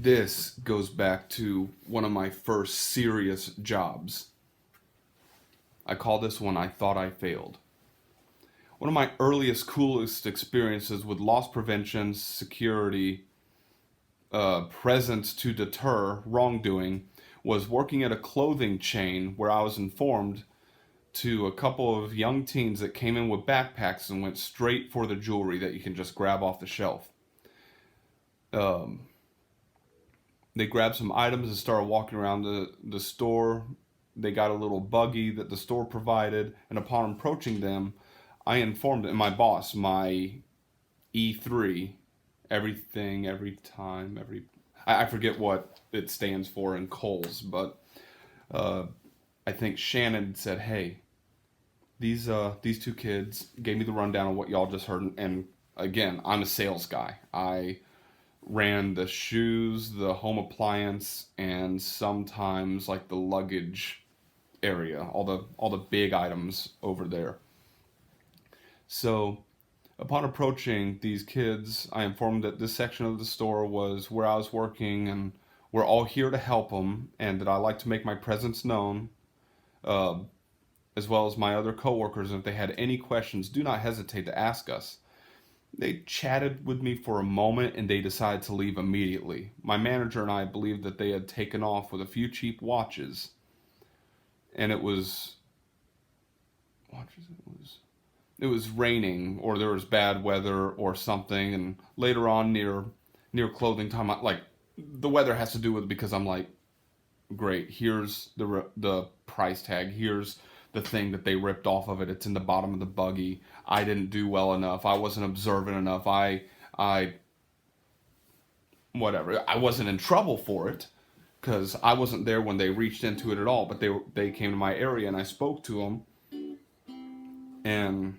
This goes back to one of my first serious jobs. I call this one I Thought I Failed. One of my earliest, coolest experiences with loss prevention, security, presence to deter wrongdoing was working at a clothing chain where I was informed to a couple of young teens that came in with backpacks and went straight for the jewelry that you can just grab off the shelf. Um, they grabbed some items and started walking around the store. They got a little buggy that the store provided, and upon approaching them, I informed my boss, my E3, everything, every time, I forget what it stands for in Kohl's, but uh, I think Shannon said, "Hey, these two kids gave me the rundown of what y'all just heard, and again, I'm a sales guy. I ran the shoes, the home appliance, and sometimes like the luggage area, all the big items over there. So, upon approaching these kids, I informed that this section of the store was where I was working, and we're all here to help them, and that I like to make my presence known, uh, as well as my other coworkers. And if they had any questions, do not hesitate to ask us." They chatted with me for a moment and they decided to leave immediately. My manager and I believed that they had taken off with a few cheap watches, and it was raining, or there was bad weather or something. And later on, near clothing time, like, the weather has to do with it, because I'm like, great, here's the price tag, here's the thing that they ripped off of it, it's in the bottom of the buggy. I didn't do well enough, I wasn't observant enough, I whatever, I wasn't in trouble for it because I wasn't there when they reached into it at all. But they came to my area and I spoke to them, and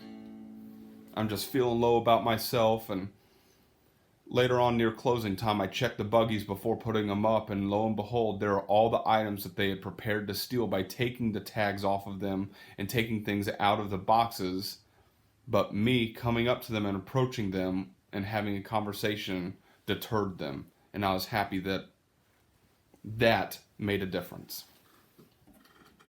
I'm just feeling low about myself. And later on, near closing time, I checked the buggies before putting them up, and lo and behold, there are all the items that they had prepared to steal by taking the tags off of them and taking things out of the boxes. But me coming up to them and approaching them and having a conversation deterred them. And I was happy that that made a difference.